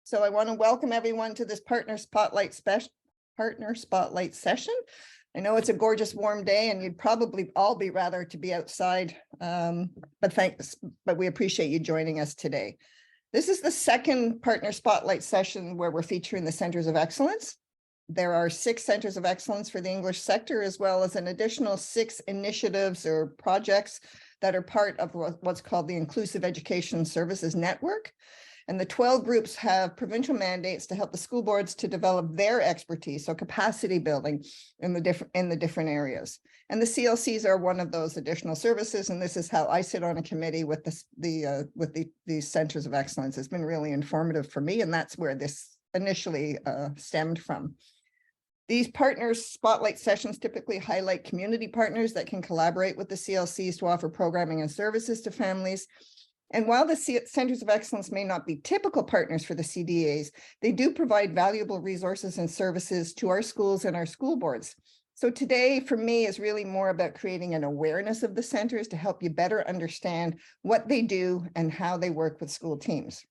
So I want to welcome everyone to this Partner Spotlight session. I know it's a gorgeous warm day and you'd probably all be rather to be outside, but we appreciate you joining us today. This is the second Partner Spotlight session where we're featuring the Centers of Excellence. There are 6 Centers of Excellence for the English sector, as well as an additional 6 initiatives or projects that are part of what's called the Inclusive Education Services Network. And the 12 groups have provincial mandates to help the school boards to develop their expertise, so capacity building in the different areas. And the CLCs are one of those additional services, and this is how I sit on a committee with these Centers of Excellence. It's been really informative for me, and that's where this initially stemmed from. These partners spotlight sessions typically highlight community partners that can collaborate with the CLCs to offer programming and services to families. And while the Centers of Excellence may not be typical partners for the CDAs, they do provide valuable resources and services to our schools and our school boards. So today, for me, is really more about creating an awareness of the centers to help you better understand what they do and how they work with school teams.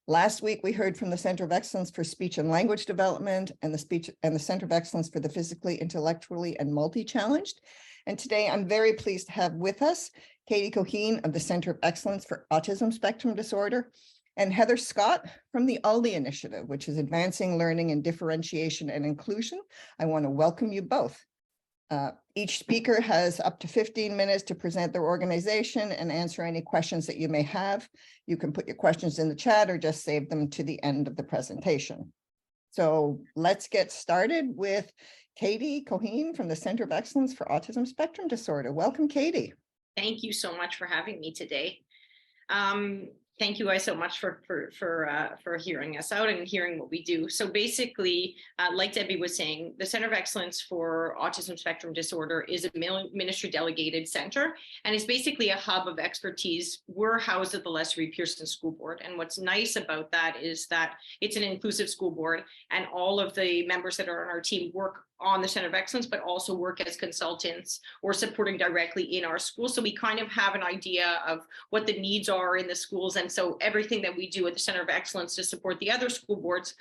Last week, we heard from the Center of Excellence for Speech and Language Development and the Center of Excellence for the Physically, Intellectually, and Multi-Challenged. And today, I'm very pleased to have with us Katie Coheen of the Center of Excellence for Autism Spectrum Disorder, and Heather Scott from the ALDI initiative, which is Advancing Learning and Differentiation and Inclusion. I want to welcome you both. Each speaker has up to 15 minutes to present their organization and answer any questions that you may have. You can put your questions in the chat or just save them to the end of the presentation. So let's get started with Katie Coheen from the Center of Excellence for Autism Spectrum Disorder. Welcome, Katie. Thank you so much for having me today. Thank you guys so much for hearing us out and hearing what we do. So basically, like Debbie was saying, the Center of Excellence for Autism Spectrum Disorder is a ministry delegated center, and it's basically a hub of expertise. We're housed at the Leslie Reed Pearson School Board. And what's nice about that is that it's an inclusive school board, and all of the members that are on our team work on the Center of Excellence, but also work as consultants or supporting directly in our schools. So we kind of have an idea of what the needs are in the schools. And so everything that we do at the Center of Excellence to support the other school boards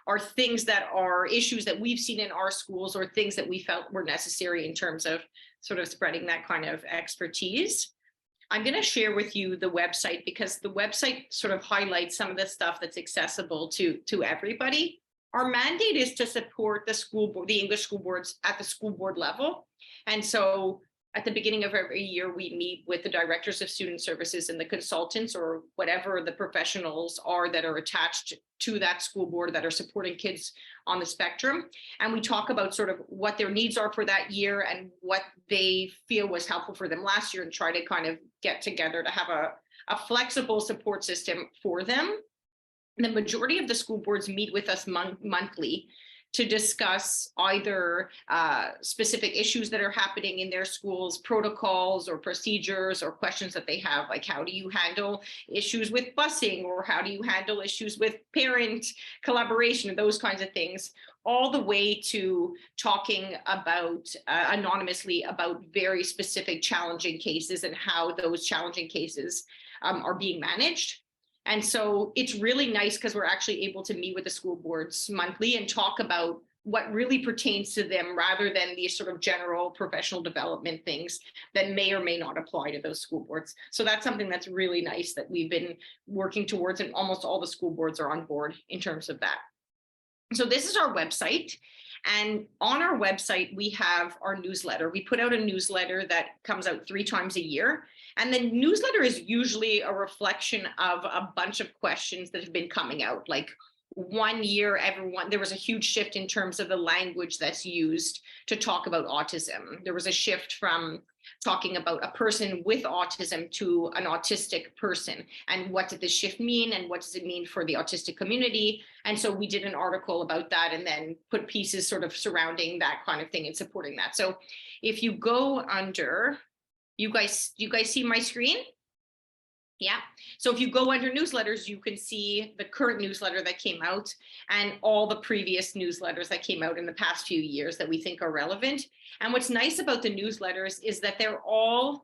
are things that are issues that we've seen in our schools or things that we felt were necessary in terms of sort of spreading that kind of expertise. I'm going to share with you the website because the website sort of highlights some of the stuff that's accessible to everybody. Our mandate is to support the school board, the English school boards at the school board level. And so at the beginning of every year, we meet with the directors of student services and the consultants or whatever the professionals are that are attached to that school board that are supporting kids on the spectrum. And we talk about sort of what their needs are for that year and what they feel was helpful for them last year and try to kind of get together to have a flexible support system for them. The majority of the school boards meet with us monthly to discuss either specific issues that are happening in their schools, protocols or procedures or questions that they have, like how do you handle issues with busing or how do you handle issues with parent collaboration, those kinds of things, all the way to talking about anonymously about very specific challenging cases and how those challenging cases are being managed. And so it's really nice because we're actually able to meet with the school boards monthly and talk about what really pertains to them rather than these sort of general professional development things that may or may not apply to those school boards. So that's something that's really nice that we've been working towards, and almost all the school boards are on board in terms of that. So this is our website. And on our website, we have our newsletter. We put out a newsletter that comes out 3 times a year. And the newsletter is usually a reflection of a bunch of questions that have been coming out. Like one year, there was a huge shift in terms of the language that's used to talk about autism. There was a shift from talking about a person with autism to an autistic person. And what did this shift mean? And what does it mean for the autistic community? And so we did an article about that and then put pieces sort of surrounding that kind of thing and supporting that. So if you go under, you guys see my screen? Yeah. So if you go under newsletters, you can see the current newsletter that came out and all the previous newsletters that came out in the past few years that we think are relevant. And what's nice about the newsletters is that they're all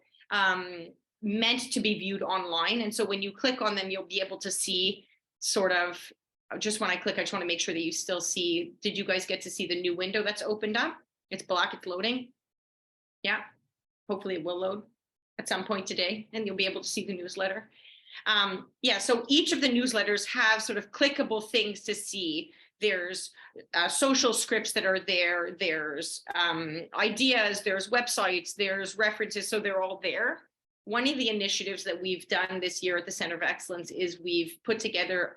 meant to be viewed online. And so when you click on them, you'll be able to see sort of just when I click, I just want to make sure that you still see, did you guys get to see the new window that's opened up? It's black, it's loading. Yeah, hopefully it will load at some point today and you'll be able to see the newsletter. Yeah, so each of the newsletters have sort of clickable things to see. There's social scripts that are there, there's ideas, there's websites, there's references, so they're all there. One of the initiatives that we've done this year at the Center of Excellence is we've put together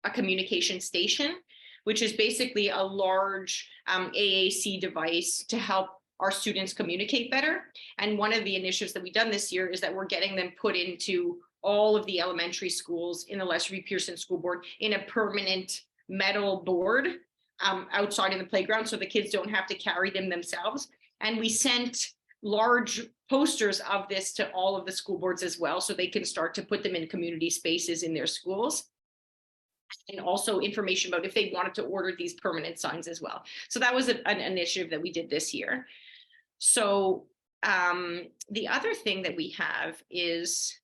a communication station, which is basically a large AAC device to help our students communicate better. And one of the initiatives that we've done this year is that we're getting them put into all of the elementary schools in the Leslie Pearson School Board in a permanent metal board outside in the playground, so the kids don't have to carry them themselves. And we sent large posters of this to all of the school boards as well, so they can start to put them in community spaces in their schools. And also information about if they wanted to order these permanent signs as well. So that was an initiative that we did this year. So the other thing that we have is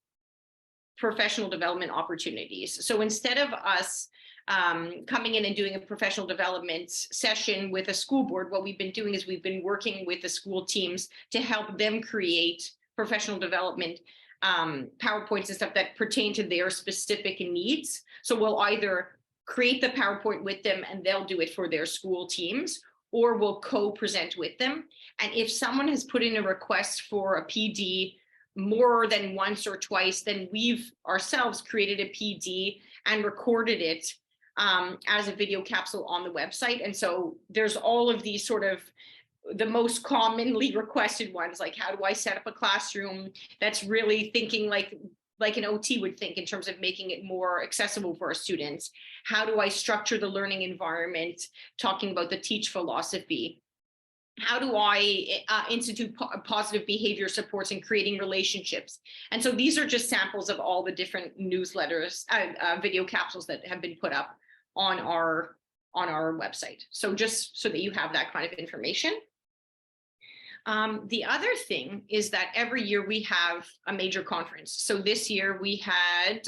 professional development opportunities. So instead of us coming in and doing a professional development session with a school board, what we've been doing is we've been working with the school teams to help them create professional development PowerPoints and stuff that pertain to their specific needs. So we'll either create the PowerPoint with them and they'll do it for their school teams, or we'll co-present with them. And if someone has put in a request for a PD more than once or twice, then we've ourselves created a PD and recorded it as a video capsule on the website. And so there's all of these sort of the most commonly requested ones, like how do I set up a classroom that's really thinking like an OT would think in terms of making it more accessible for our students? How do I structure the learning environment, talking about the teach philosophy? How do I institute positive behavior supports and creating relationships? And so these are just samples of all the different newsletters, video capsules that have been put up on our website. So just so that you have that kind of information. The other thing is that every year we have a major conference. So this year we had,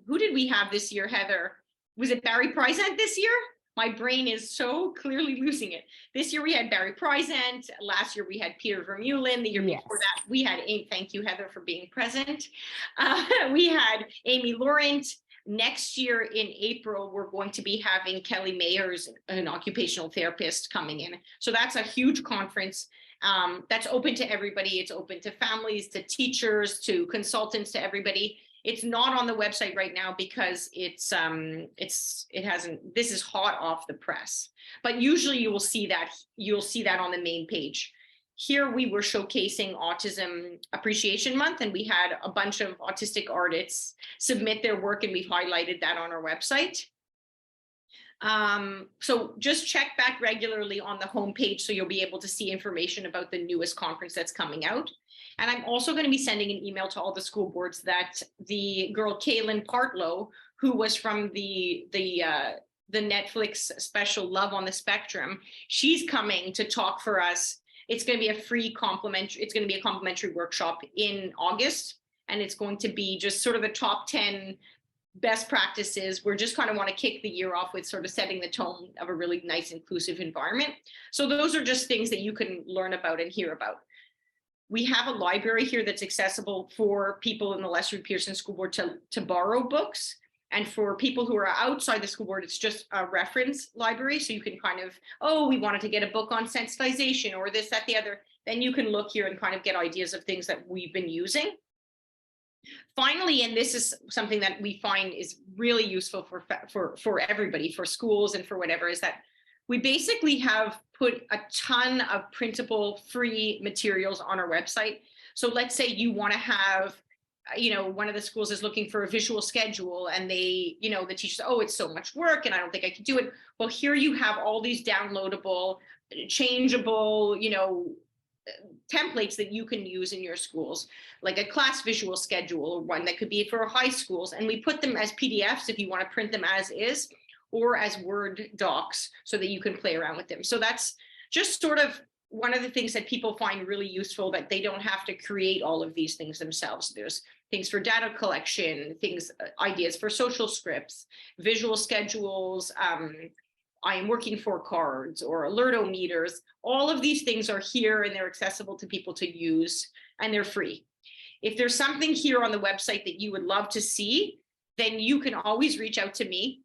who did we have this year, Heather? Was it Barry Preisent this year? My brain is so clearly losing it. This year we had Barry Preisent. Last year we had Peter Vermeulen. The year before that we had Amy. Thank you, Heather, for being present. We had Amy Laurent. Next year in April, we're going to be having Kelly Mayers, an occupational therapist, coming in. So that's a huge conference that's open to everybody. It's open to families, to teachers, to consultants, to everybody. It's not on the website right now because it hasn't, this is hot off the press, but usually you'll see that on the main page. Here we were showcasing Autism Appreciation Month, and we had a bunch of autistic artists submit their work, and we've highlighted that on our website. So just check back regularly on the homepage so you'll be able to see information about the newest conference that's coming out. And I'm also going to be sending an email to all the school boards that the girl Kaylin Partlow, who was from the Netflix special Love on the Spectrum, she's coming to talk for us. It's going to be a free complimentary workshop in August, and it's going to be just sort of the top 10 best practices. We're just kind of want to kick the year off with sort of setting the tone of a really nice, inclusive environment. So those are just things that you can learn about and hear about. We have a library here that's accessible for people in the Leslie Pearson School Board to borrow books. And for people who are outside the school board, it's just a reference library. So you can kind of, oh, we wanted to get a book on sensitization or this, that, the other. Then you can look here and kind of get ideas of things that we've been using. Finally, and this is something that we find is really useful for everybody, for schools and for whatever, is that we basically have put a ton of printable free materials on our website. So let's say you want to have, one of the schools is looking for a visual schedule and they, the teacher says, oh, it's so much work and I don't think I can do it. Well, here you have all these downloadable, changeable, templates that you can use in your schools, like a class visual schedule, or one that could be for high schools. And we put them as PDFs if you want to print them as is, or as Word docs so that you can play around with them. So that's just sort of one of the things that people find really useful, that they don't have to create all of these things themselves. There's things for data collection, ideas for social scripts, visual schedules, I am working for cards or alertometers. All of these things are here and they're accessible to people to use, and they're free. If there's something here on the website that you would love to see, then you can always reach out to me.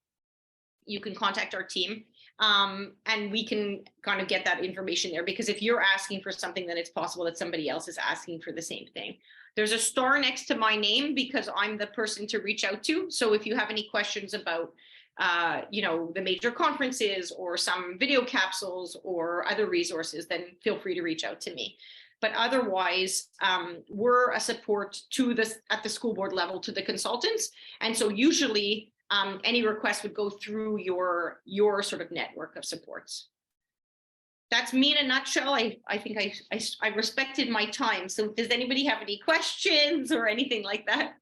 You can contact our team, and we can kind of get that information there, because if you're asking for something, then it's possible that somebody else is asking for the same thing. There's a star next to my name because I'm the person to reach out to. So if you have any questions about the major conferences or some video capsules or other resources, then feel free to reach out to me. But otherwise, we're a support to this at the school board level to the consultants. And so usually any request would go through your sort of network of supports. That's me in a nutshell. I think I respected my time. So does anybody have any questions or anything like that?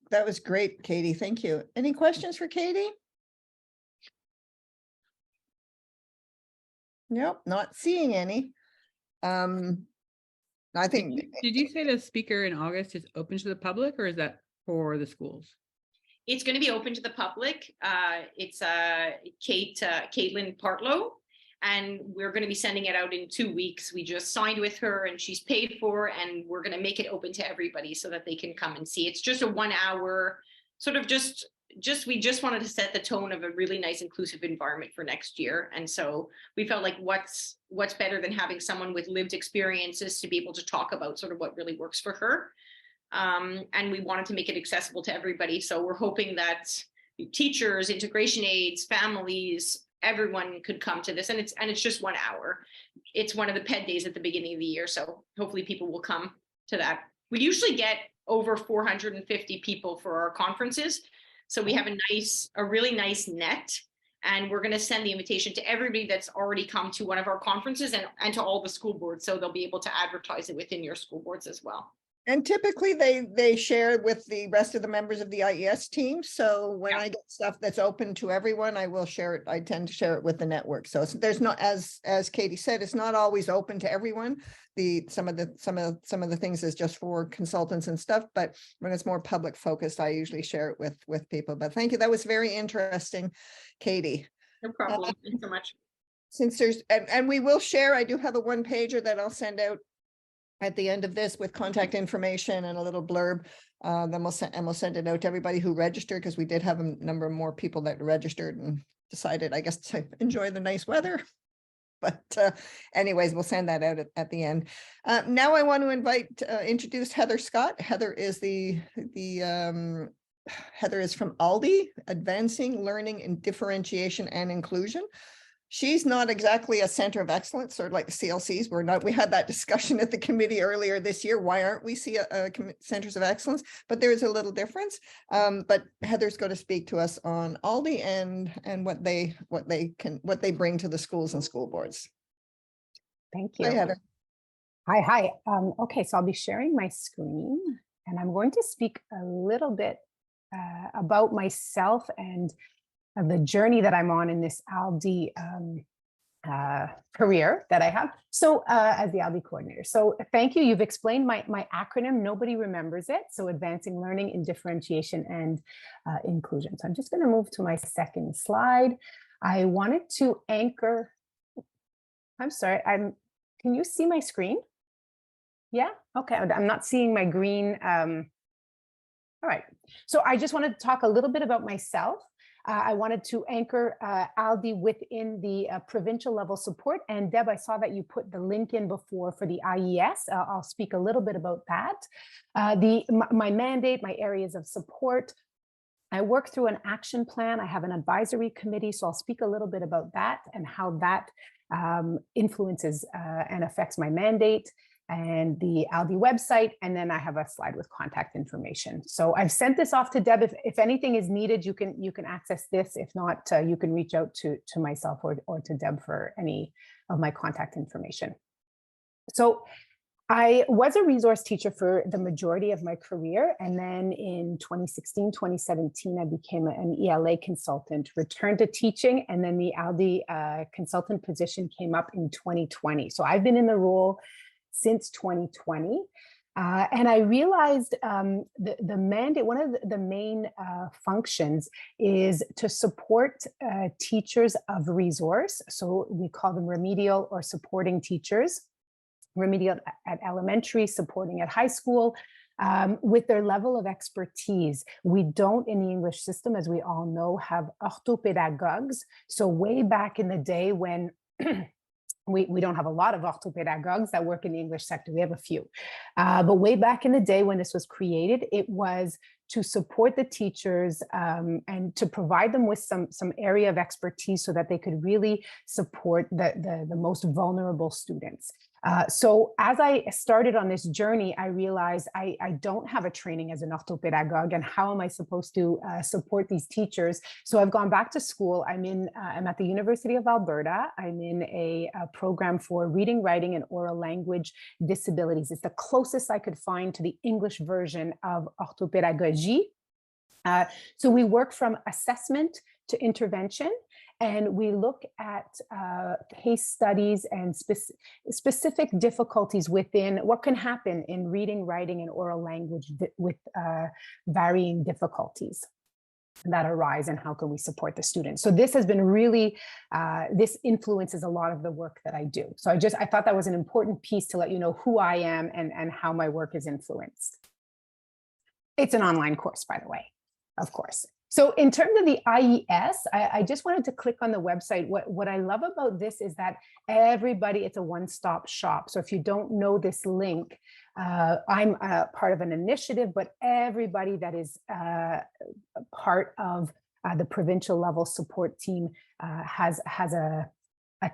That was great, Katie. Thank you. Any questions for Katie? Nope, not seeing any. I think. Did you say the speaker in August is open to the public, or is that for the schools? It's going to be open to the public. It's Caitlin Partlow, and we're going to be sending it out in 2 weeks. We just signed with her and she's paid for, and we're going to make it open to everybody so that they can come and see. It's just a 1 hour sort of we just wanted to set the tone of a really nice inclusive environment for next year. And so we felt like what's better than having someone with lived experiences to be able to talk about sort of what really works for her. And we wanted to make it accessible to everybody. So we're hoping that teachers, integration aides, families, everyone could come to this. And it's just 1 hour. It's one of the PED days at the beginning of the year. So hopefully people will come to that. We usually get over 450 people for our conferences. So we have a really nice net, and we're going to send the invitation to everybody that's already come to one of our conferences and to all the school boards. So they'll be able to advertise it within your school boards as well. And typically they share with the rest of the members of the IES team. So when I get stuff that's open to everyone, I will share it. I tend to share it with the network. So there's not, as Katie said, it's not always open to everyone. Some of the things is just for consultants and stuff, but when it's more public focused, I usually share it with people. But thank you. That was very interesting, Katie. No problem. Thanks so much. Since there's, and we will share, I do have a 1-pager that I'll send out at the end of this with contact information and a little blurb. Then we'll send it out to everybody who registered, because we did have a number of more people that registered and decided, I guess, to enjoy the nice weather. But anyways, we'll send that out at the end. Now I want to introduce Heather Scott. Heather is Heather is from ALDI, Advancing Learning in Differentiation and Inclusion. She's not exactly a center of excellence, or like the CLCs. We had that discussion at the committee earlier this year. Why aren't we centers of excellence? But there is a little difference. But Heather's going to speak to us on ALDI and what they bring to the schools and school boards. Thank you. Hi, Heather. Hi. Okay, so I'll be sharing my screen, and I'm going to speak a little bit about myself and the journey that I'm on in this ALDI career that I have. So as the ALDI coordinator. So thank you. You've explained my acronym. Nobody remembers it. So Advancing Learning in Differentiation and Inclusion. So I'm just going to move to my second slide. I wanted to anchor. I'm sorry. Can you see my screen? Yeah. Okay. I'm not seeing my green. All right. So I just wanted to talk a little bit about myself. I wanted to anchor ALDI within the provincial level support. And Deb, I saw that you put the link in before for the IES. I'll speak a little bit about that. My mandate, my areas of support. I work through an action plan. I have an advisory committee. So I'll speak a little bit about that and how that influences and affects my mandate and the ALDI website. And then I have a slide with contact information. So I've sent this off to Deb. If anything is needed, you can access this. If not, you can reach out to myself or to Deb for any of my contact information. So I was a resource teacher for the majority of my career. And then in 2016, 2017, I became an ELA consultant, returned to teaching, and then the ALDI consultant position came up in 2020. So I've been in the role since 2020. And I realized the mandate, one of the main functions is to support teachers of resource. So we call them remedial or supporting teachers. Remedial at elementary, supporting at high school, with their level of expertise. We don't, in the English system, as we all know, have orthopedagogues. So way back in the day when we don't have a lot of orthopedagogues that work in the English sector, we have a few. But way back in the day when this was created, it was to support the teachers and to provide them with some area of expertise so that they could really support the most vulnerable students. So as I started on this journey, I realized I don't have a training as an orthopedagogue, and how am I supposed to support these teachers? So I've gone back to school. I'm at the University of Alberta. I'm in a program for reading, writing, and oral language disabilities. It's the closest I could find to the English version of orthopedagogy. So we work from assessment to intervention, and we look at case studies and specific difficulties within what can happen in reading, writing, and oral language with varying difficulties that arise, and how can we support the students. So this has been really, this influences a lot of the work that I do. So I thought that was an important piece to let you know who I am and how my work is influenced. It's an online course, by the way, of course. So in terms of the IES, I just wanted to click on the website. What I love about this is that everybody, it's a one-stop shop. So if you don't know this link, I'm part of an initiative, but everybody that is part of the provincial level support team has a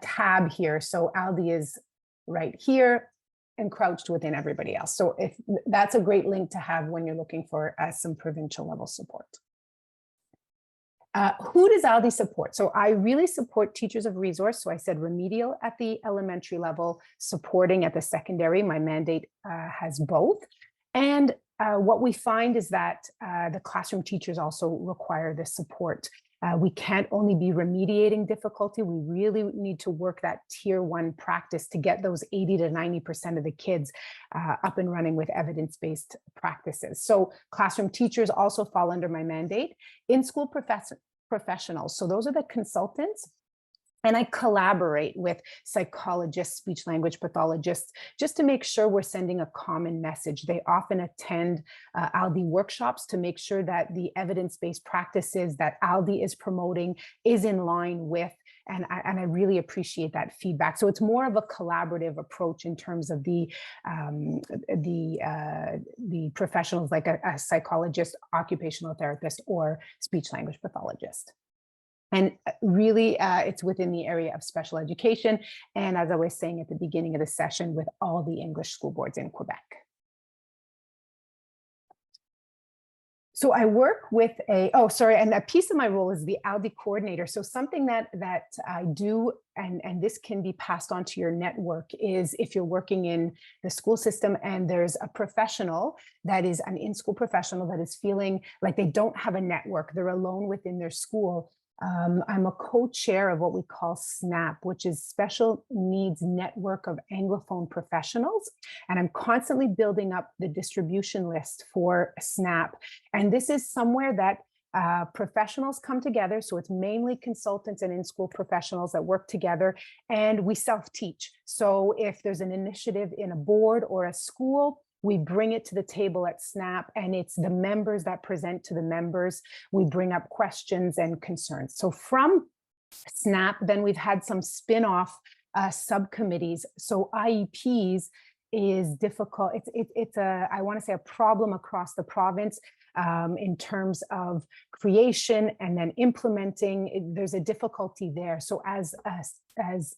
tab here. So ALDI is right here, encroached within everybody else. So if that's a great link to have when you're looking for some provincial level support. Who does ALDI support? So I really support teachers of resource. So I said remedial at the elementary level, supporting at the secondary. My mandate has both. And what we find is that the classroom teachers also require the support. We can't only be remediating difficulty. We really need to work that tier 1 practice to get those 80 to 90% of the kids up and running with evidence-based practices. So classroom teachers also fall under my mandate. In-school professionals, so those are the consultants. And I collaborate with psychologists, speech language pathologists, just to make sure we're sending a common message. They often attend ALDI workshops to make sure that the evidence-based practices that ALDI is promoting is in line with, and I really appreciate that feedback. So it's more of a collaborative approach in terms of the professionals, like a psychologist, occupational therapist, or speech language pathologist. And really, it's within the area of special education. And as I was saying at the beginning of the session, with all the English school boards in Quebec. So I work with and a piece of my role is the ALDI coordinator. So something that I do, and this can be passed on to your network, is if you're working in the school system and there's a professional that is an in-school professional that is feeling like they don't have a network, they're alone within their school. I'm a co-chair of what we call SNAP, which is Special Needs Network of Anglophone Professionals. And I'm constantly building up the distribution list for SNAP. And this is somewhere that professionals come together. So it's mainly consultants and in-school professionals that work together, and we self-teach. So if there's an initiative in a board or a school, we bring it to the table at SNAP, and it's the members that present to the members. We bring up questions and concerns. So from SNAP, then we've had some spin-off subcommittees. So IEPs is difficult. It's I want to say a problem across the province in terms of creation and then implementing. There's a difficulty there. So as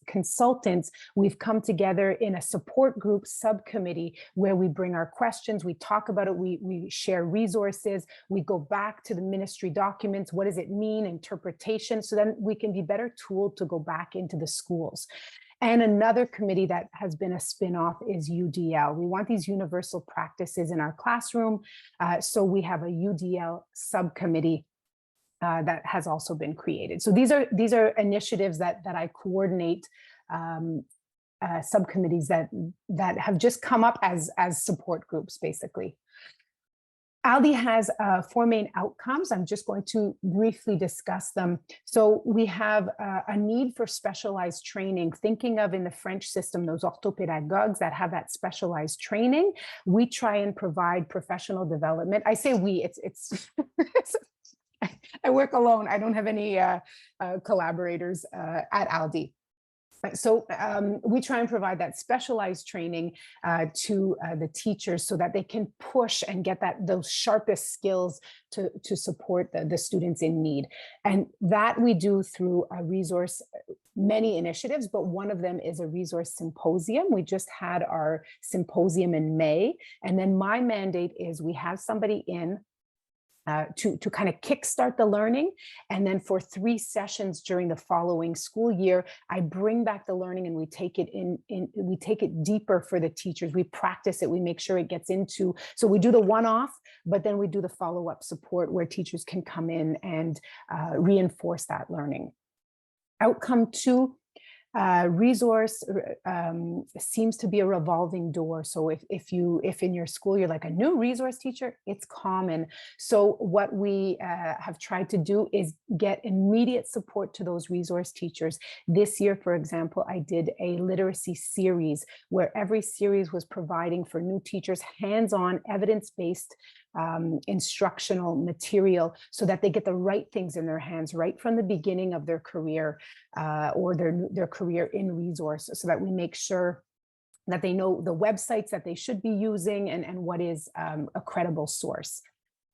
consultants, we've come together in a support group subcommittee where we bring our questions, we talk about it, we share resources, we go back to the ministry documents, what does it mean, interpretation, so then we can be better tooled to go back into the schools. And another committee that has been a spin-off is UDL. We want these universal practices in our classroom. So we have a UDL subcommittee that has also been created. So these are initiatives that I coordinate, subcommittees that have just come up as support groups, basically. ALDI has 4 main outcomes. I'm just going to briefly discuss them. So we have a need for specialized training, thinking of in the French system, those orthopédagogues that have that specialized training. We try and provide professional development. I say we, it's I work alone. I don't have any collaborators at ALDI. So we try and provide that specialized training to the teachers so that they can push and get those sharpest skills to support the students in need. And that we do through a resource, many initiatives, but one of them is a resource symposium. We just had our symposium in May. And then my mandate is we have somebody in to kind of kickstart the learning. And then for 3 sessions during the following school year, I bring back the learning and we take it we take it deeper for the teachers. We practice it, we make sure it gets into, so we do the one-off, but then we do the follow-up support where teachers can come in and reinforce that learning. Outcome 2, resource seems to be a revolving door. So if in your school you're like a new resource teacher, it's common. So what we have tried to do is get immediate support to those resource teachers. This year, for example, I did a literacy series where every series was providing for new teachers hands-on evidence-based instructional material so that they get the right things in their hands right from the beginning of their career or their career in resource, so that we make sure that they know the websites that they should be using and what is a credible source.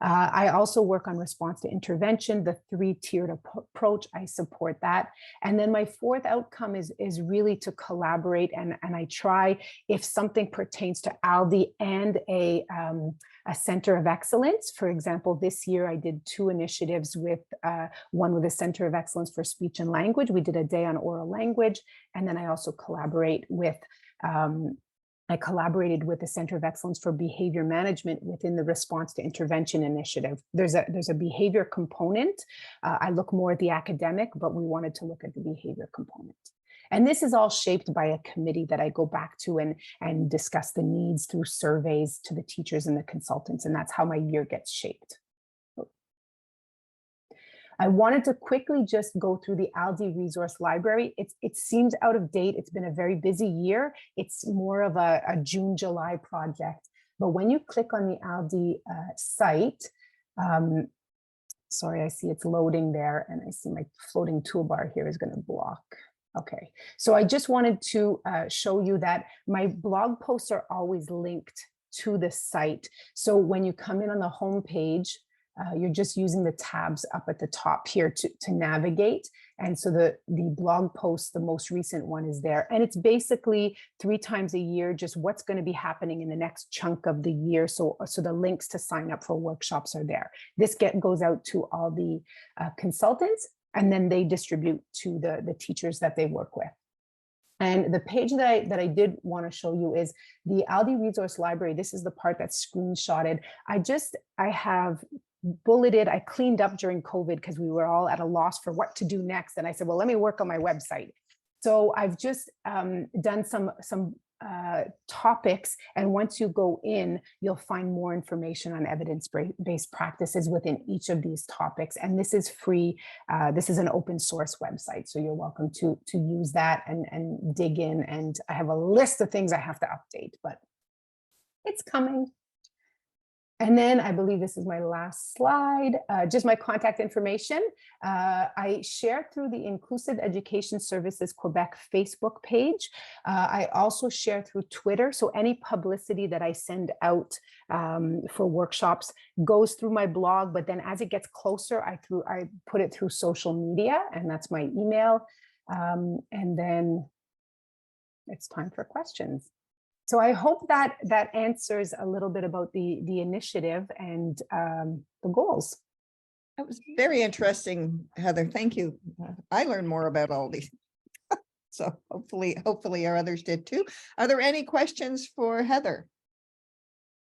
I also work on response to intervention, the 3-tiered approach. I support that. And then my 4th outcome is really to collaborate. And I try, if something pertains to ALDI and a center of excellence. For example, this year I did 2 initiatives with one with a center of excellence for speech and language. We did a day on oral language. And then I also collaborated with the Center of Excellence for Behavior Management within the Response to Intervention Initiative. There's a behavior component. I look more at the academic, but we wanted to look at the behavior component. And this is all shaped by a committee that I go back to and discuss the needs through surveys to the teachers and the consultants. And that's how my year gets shaped. I wanted to quickly just go through the ALDI resource library. It seems out of date. It's been a very busy year. It's more of a June, July project. But when you click on the ALDI site, sorry, I see it's loading there and I see my floating toolbar here is going to block. Okay, so I just wanted to show you that my blog posts are always linked to the site. So when you come in on the home page, you're just using the tabs up at the top here to navigate. And so the blog post, the most recent one, is there. And it's basically 3 times a year, just what's going to be happening in the next chunk of the year. So the links to sign up for workshops are there. This goes out to all the consultants, and then they distribute to the teachers that they work with. And the page that I did want to show you is the ALDI Resource Library. This is the part that's screenshotted. I have bulleted, I cleaned up during COVID because we were all at a loss for what to do next. And I said, well, let me work on my website. So I've just done some topics. And once you go in, you'll find more information on evidence-based practices within each of these topics. And this is free. This is an open source website. So you're welcome to use that and dig in. And I have a list of things I have to update, but it's coming. And then I believe this is my last slide, just my contact information. I share through the Inclusive Education Services Quebec Facebook page. I also share through Twitter. So any publicity that I send out for workshops goes through my blog, but then as it gets closer, I put it through social media, and that's my email. And then it's time for questions. So I hope that answers a little bit about the initiative and the goals. That was very interesting, Heather. Thank you. I learned more about ALDI. So hopefully our others did too. Are there any questions for Heather?